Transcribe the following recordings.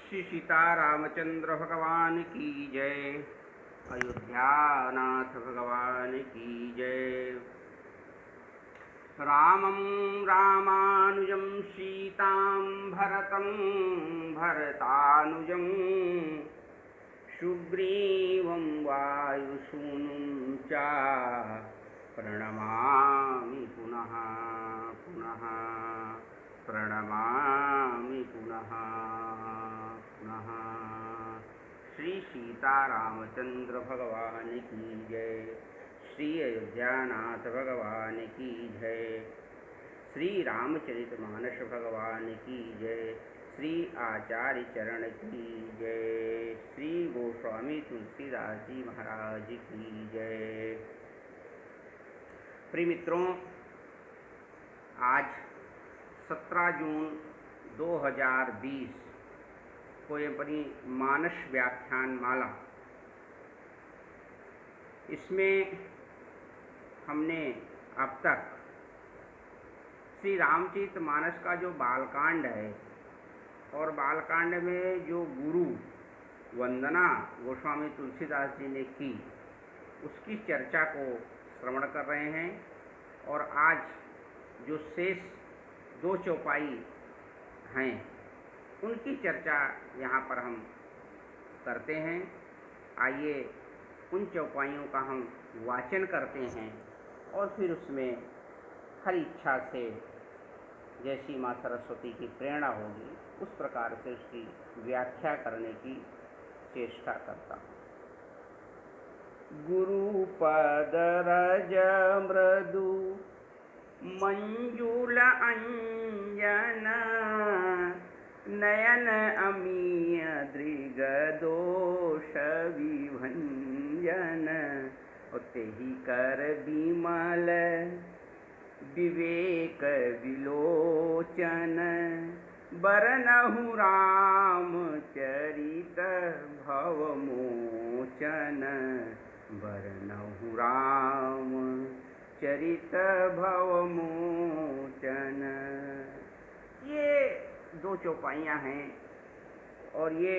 श्री सीता रामचंद्र भगवान की जय। अयोध्या नाथ भगवान की जय। रामं रामानुजं सीतां भरतं भरतानुजं सुग्रीवं वायुसूनुं च प्रणमामि पुनः पुनः प्रणमामि पुनः पुनः। श्री सीता रामचंद्र भगवान की जय। श्री अयोध्यानाथ भगवान की जय। श्री रामचरितमानस भगवान की जय। श्री आचार्य चरण की जय। श्री गोस्वामी तुलसीदास जी महाराज की जय। प्रिय मित्रों, आज 17 जून 2020 को ये अपनी मानस व्याख्यान माला, इसमें हमने अब तक श्री रामचरितमानस का जो बालकांड है और बालकांड में जो गुरु वंदना गोस्वामी तुलसीदास जी ने की, उसकी चर्चा को श्रवण कर रहे हैं। और आज जो शेष 2 चौपाई हैं, उनकी चर्चा यहाँ पर हम करते हैं। आइए उन चौपाइयों का हम वाचन करते हैं और फिर उसमें हर इच्छा से जैसी माँ सरस्वती की प्रेरणा होगी उस प्रकार से उसकी व्याख्या करने की चेष्टा करता हूँ। गुरुपद रज मृदु मंजुल अंजन नयन अमीय दृग दोष विभंजन तेहि कर विमल विवेक विलोचन बरनहु राम चरित भवमोचन बरनहु राम चरित भवमोचन। ये 2 चौपाइयाँ हैं और ये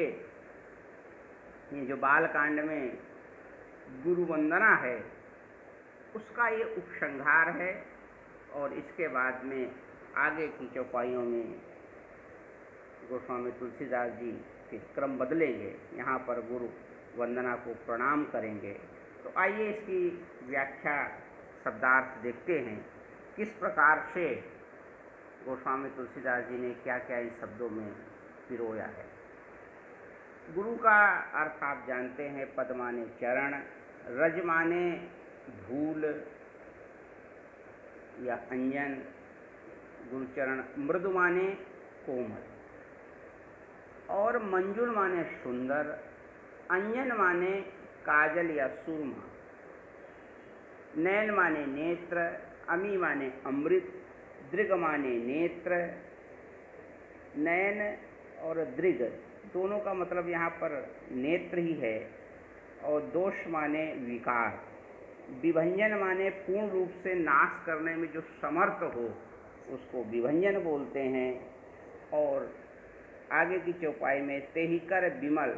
जो बालकांड में गुरु वंदना है उसका ये उपसंहार है। और इसके बाद में आगे की चौपाइयों में गोस्वामी तुलसीदास जी के क्रम बदलेंगे। यहाँ पर गुरु वंदना को प्रणाम करेंगे। तो आइए इसकी व्याख्या शब्दार्थ देखते हैं, किस प्रकार से गोस्वामी तुलसीदास जी ने क्या क्या इन शब्दों में पिरोया है। गुरु का अर्थ आप जानते हैं, पद माने चरण, रज माने धूल या अंजन, गुरुचरण, मृदु माने कोमल, और मंजुल माने सुंदर, अंजन माने काजल या सुरमा, नयन माने नेत्र, अमी माने अमृत, दृग माने नेत्र। नयन और दृग दोनों का मतलब यहाँ पर नेत्र ही है। और दोष माने विकार, विभंजन माने पूर्ण रूप से नाश करने में जो समर्थ हो उसको विभंजन बोलते हैं। और आगे की चौपाई में तेहिकर विमल,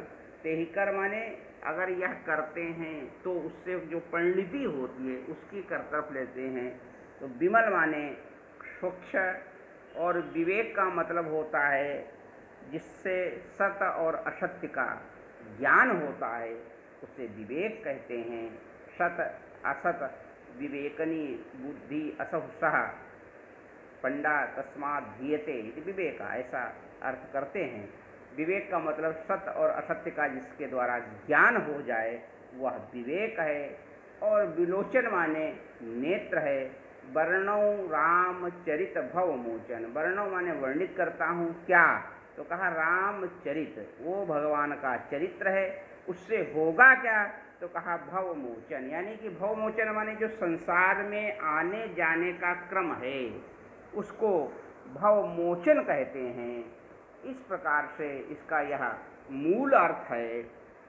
तेहिकर माने अगर यह करते हैं तो उससे जो परिणति होती है उसकी कर्तव्य लेते हैं। तो विमल माने स्वच्छ, और विवेक का मतलब होता है जिससे सत्य और असत्य का ज्ञान होता है, उसे विवेक कहते हैं। सत असत विवेकनी बुद्धि असहु सह पंडा तस्मात् धियते इति विवेका, ऐसा अर्थ करते हैं। विवेक का मतलब सत्य और असत्य का जिसके द्वारा ज्ञान हो जाए वह विवेक है। और विलोचन माने नेत्र है। वर्णौ रामचरित भवमोचन, वर्णौ माने वर्णित करता हूँ क्या, तो कहा रामचरित, वो भगवान का चरित्र है, उससे होगा क्या, तो कहा भवमोचन, यानी कि भवमोचन माने जो संसार में आने जाने का क्रम है उसको भवमोचन कहते हैं। इस प्रकार से इसका यह मूल अर्थ है।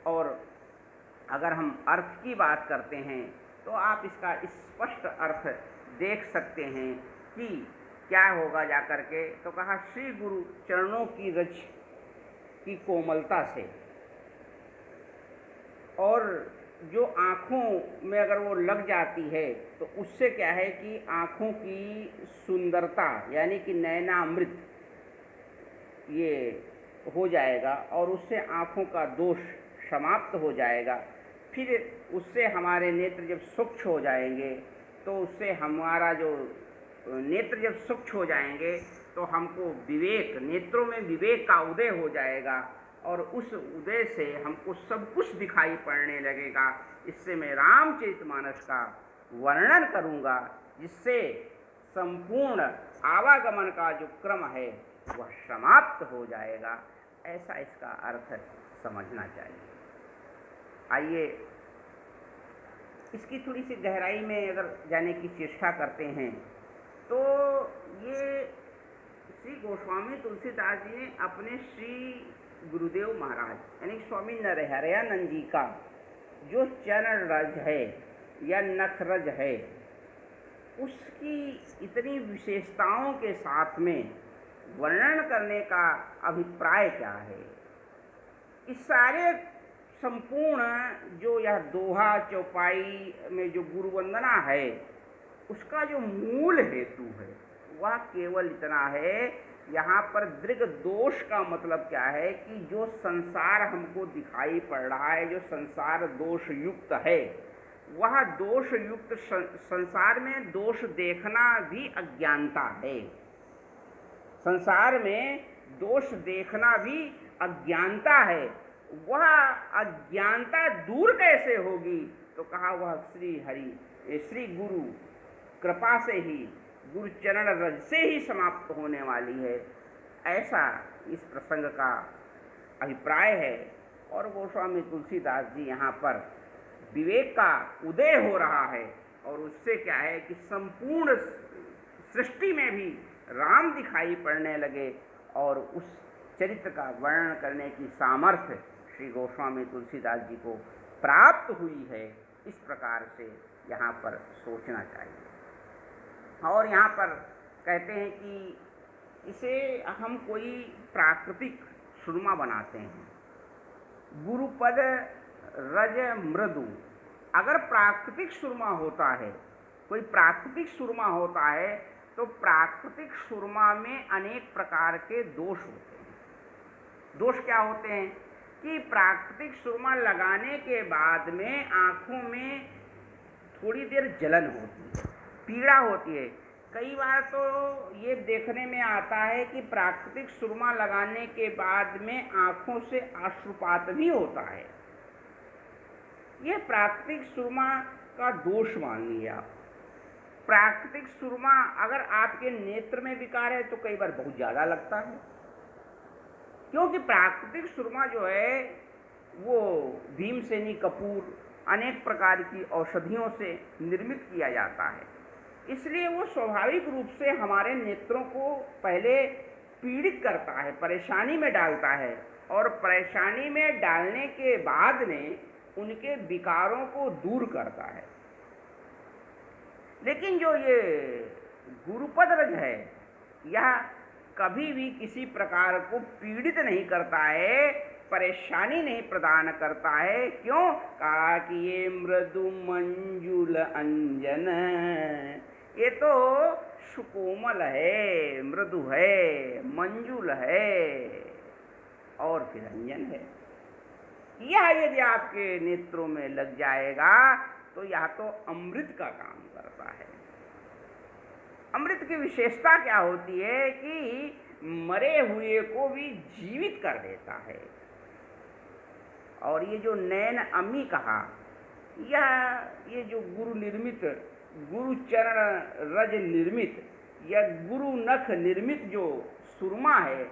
और अगर हम अर्थ की बात करते हैं तो आप इसका स्पष्ट अर्थ देख सकते हैं कि क्या होगा जाकर के। तो कहा श्री गुरु चरणों की रज की कोमलता से, और जो आँखों में अगर वो लग जाती है तो उससे क्या है कि आँखों की सुंदरता यानी कि नयनामृत ये हो जाएगा, और उससे आँखों का दोष समाप्त हो जाएगा। फिर उससे हमारे नेत्र जब स्वच्छ हो जाएंगे तो उससे हमारा जो नेत्र जब स्वच्छ हो जाएंगे तो हमको विवेक, नेत्रों में विवेक का उदय हो जाएगा, और उस उदय से हमको सब कुछ दिखाई पड़ने लगेगा। इससे मैं रामचरितमानस का वर्णन करूँगा, जिससे संपूर्ण आवागमन का जो क्रम है वह समाप्त हो जाएगा। ऐसा इसका अर्थ समझना चाहिए। आइए इसकी थोड़ी सी गहराई में अगर जाने की चेष्टा करते हैं तो ये श्री गोस्वामी तुलसीदास जी ने अपने श्री गुरुदेव महाराज यानी स्वामी नरहरयानंद जी का जो चरण रज है या नख रज है, उसकी इतनी विशेषताओं के साथ में वर्णन करने का अभिप्राय क्या है। इस सारे संपूर्ण जो यह दोहा चौपाई में जो गुरु वंदना है, उसका जो मूल हेतु है वह केवल इतना है, यहाँ पर दृग दोष का मतलब क्या है कि जो संसार हमको दिखाई पड़ रहा है, जो संसार दोष युक्त है, वह दोष युक्त संसार में दोष देखना भी अज्ञानता है। संसार में दोष देखना भी अज्ञानता है। वह अज्ञानता दूर कैसे होगी? तो कहा वह श्री गुरु कृपा से ही, गुरु चरण रज से ही समाप्त होने वाली है। ऐसा इस प्रसंग का अभिप्राय है। और गोस्वामी तुलसीदास जी यहाँ पर विवेक का उदय हो रहा है, और उससे क्या है कि संपूर्ण सृष्टि में भी राम दिखाई पड़ने लगे, और उस चरित्र का वर्णन करने की सामर्थ्य श्री गोस्वामी तुलसीदास जी को प्राप्त हुई है। इस प्रकार से यहाँ पर सोचना चाहिए। और यहाँ पर कहते हैं कि इसे हम कोई प्राकृतिक सुरमा बनाते हैं। गुरुपद रज मृदु, अगर प्राकृतिक सुरमा होता है, कोई प्राकृतिक सुरमा होता है, तो प्राकृतिक सुरमा में अनेक प्रकार के दोष होते हैं। दोष क्या होते हैं कि प्राकृतिक सुरमा लगाने के बाद में आँखों में थोड़ी देर जलन होती है, पीड़ा होती है। कई बार तो ये देखने में आता है कि प्राकृतिक सुरमा लगाने के बाद में आँखों से अश्रुपात भी होता है। ये प्राकृतिक सुरमा का दोष मानिए आप। प्राकृतिक सुरमा अगर आपके नेत्र में विकार है तो कई बार बहुत ज़्यादा लगता है, क्योंकि प्राकृतिक सुरमा जो है वो भीमसेनी कपूर अनेक प्रकार की औषधियों से निर्मित किया जाता है। इसलिए वो स्वाभाविक रूप से हमारे नेत्रों को पहले पीड़ित करता है, परेशानी में डालता है, और परेशानी में डालने के बाद में उनके विकारों को दूर करता है। लेकिन जो ये गुरुपद रज है, यह कभी भी किसी प्रकार को पीड़ित नहीं करता है, परेशानी नहीं प्रदान करता है। क्यों? कहा कि ये मृदु मंजुल अंजन, ये तो सुकोमल है, मृदु है, मंजुल है, और फिर अंजन है। यह यदि आपके नेत्रों में लग जाएगा तो यह तो अमृत का काम करता है। अमृत की विशेषता क्या होती है कि मरे हुए को भी जीवित कर देता है। और ये जो नैन अमी कहा, ये जो गुरु निर्मित, गुरु चरण रज निर्मित या गुरु नख निर्मित जो सुरमा है,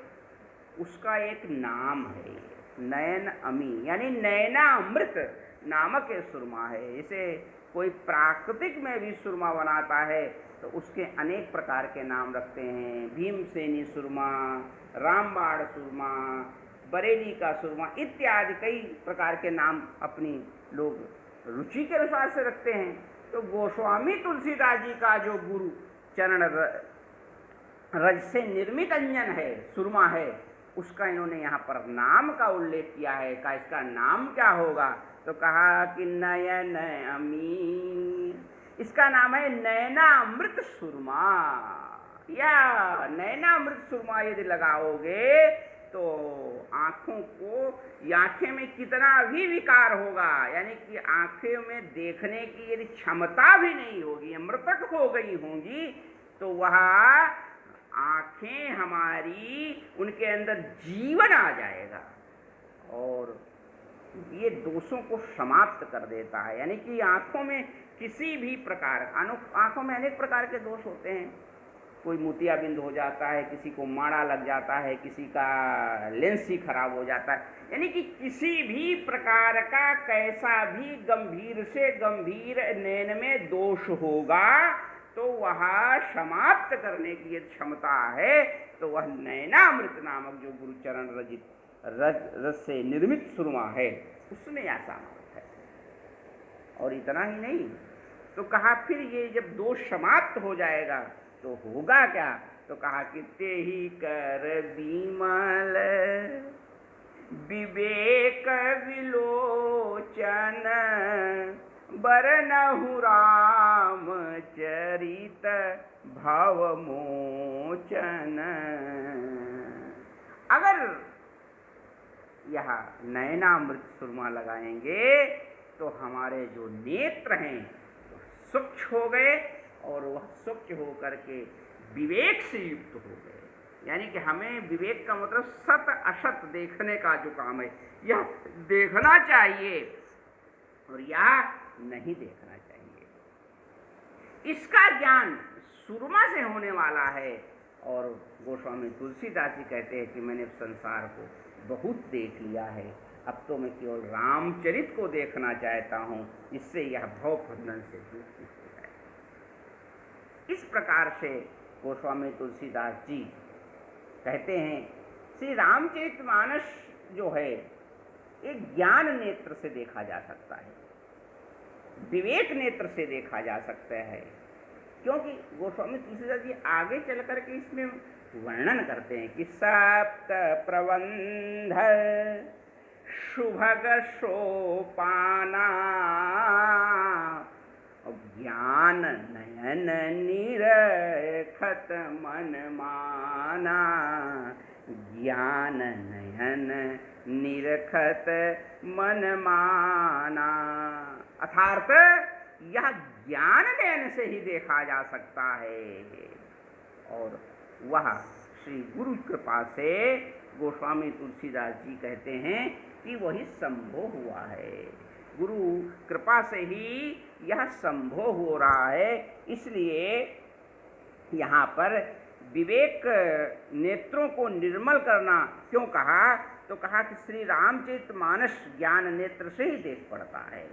उसका एक नाम है नयन अमी, यानी नैना अमृत नामक ये सुरमा है। इसे कोई प्राकृतिक में भी सुरमा बनाता है तो उसके अनेक प्रकार के नाम रखते हैं। भीमसेनी सुरमा, रामबाण सुरमा, बरेली का सुरमा इत्यादि कई प्रकार के नाम अपनी लोग रुचि के अनुसार से रखते हैं। तो गोस्वामी तुलसीदास जी का जो गुरु चरण रज से निर्मित अंजन है, सुरमा है, उसका इन्होंने यहाँ पर नाम का उल्लेख किया है। का इसका नाम क्या होगा? तो कहा कि नयन अमी, इसका नाम है नयनामृत सुरमा। या नयनामृत सुरमा यदि लगाओगे तो आँखों को, आँखें में कितना भी विकार होगा, यानी कि आँखें में देखने की यदि क्षमता भी नहीं होगी, मृतक हो गई होंगी, तो वह आँखें हमारी, उनके अंदर जीवन आ जाएगा और ये दोषों को समाप्त कर देता है। यानी कि आँखों में किसी भी प्रकार, आँखों में अनेक प्रकार के दोष होते हैं। कोई मोतियाबिंद हो जाता है, किसी को माड़ा लग जाता है, किसी का लेंस ही खराब हो जाता है। यानी कि किसी भी प्रकार का कैसा भी गंभीर से गंभीर नयन में दोष होगा तो वह समाप्त करने की यदि क्षमता है तो वह नयनामृत नामक जो गुरुचरण रजित रस से निर्मित सुरमा है उसमें यह सामर्थ है। और इतना ही नहीं, तो कहा फिर ये जब दोष समाप्त हो जाएगा तो होगा क्या? तो कहा कि ते ही कर विमल विवेक विलोचन बरनहु राम चरित भव मोचन। अगर यह नयनामृत सुरमा लगाएंगे तो हमारे जो नेत्र हैं स्वच्छ हो गए और वह स्वच्छ होकर के विवेक से युक्त हो गए। यानी कि हमें विवेक का मतलब सत असत देखने का जो काम है, यह देखना चाहिए और यह नहीं देखना चाहिए। इसका ज्ञान सुरमा से होने वाला है। और गोस्वामी तुलसीदास जी कहते हैं कि मैंने संसार को बहुत देख लिया है, अब तो मैं केवल रामचरित को देखना चाहता हूँ, इससे यह भव बंधन से मुक्ति हो जाए। इस प्रकार से गोस्वामी तुलसीदास जी कहते हैं श्री रामचरितमानस जो है एक ज्ञान नेत्र से देखा जा सकता है, विवेक नेत्र से देखा जा सकता है। क्योंकि गोस्वामी तुलसीदास जी आगे चल करके इसमें वर्णन करते हैं कि सप्त प्रबंध शुभग सोपाना ज्ञान नयन निरखत मन माना, ज्ञान नयन निरखत मन माना। अर्थात यह ज्ञान नयन से ही देखा जा सकता है और वह श्री गुरु कृपा से गोस्वामी तुलसीदास जी कहते हैं कि वही संभव हुआ है। गुरु कृपा से ही यह संभव हो रहा है। इसलिए यहाँ पर विवेक नेत्रों को निर्मल करना क्यों कहा? तो कहा कि श्री रामचरितमानस ज्ञान नेत्र से ही देख पड़ता है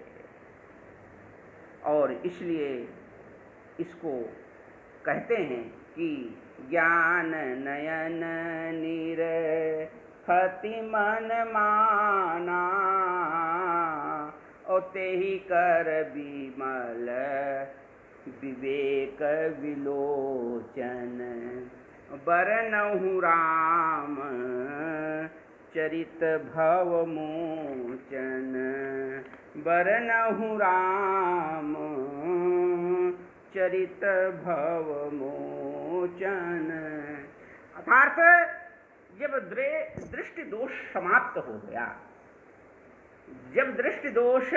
और इसलिए इसको कहते हैं कि ज्ञान नयन निरखति मन माना और तेहि कर विमल विवेक विलोचन बरनहु राम चरित भव मोचन, बरनहु राम चरित भव मोचन। अर्थात जब दृष्टि दोष समाप्त हो गया, जब दृष्टि दोष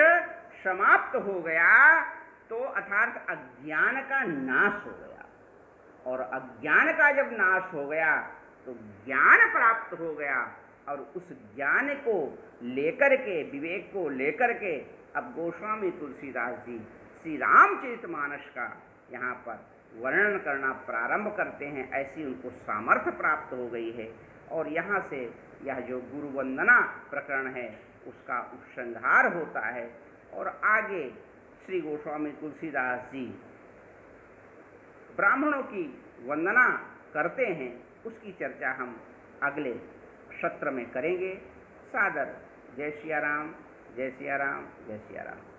समाप्त हो गया तो अर्थात अज्ञान का नाश हो गया और अज्ञान का जब नाश हो गया तो ज्ञान प्राप्त हो गया और उस ज्ञान को लेकर के, विवेक को लेकर के अब गोस्वामी तुलसीदास जी श्री रामचरितमानस का यहाँ पर वर्णन करना प्रारंभ करते हैं। ऐसी उनको सामर्थ्य प्राप्त हो गई है और यहाँ से यह जो गुरु वंदना प्रकरण है उसका उपसंहार होता है और आगे श्री गोस्वामी तुलसीदास जी ब्राह्मणों की वंदना करते हैं, उसकी चर्चा हम अगले सत्र में करेंगे। सादर जय सिया राम, जय सिया राम, जय सिया राम।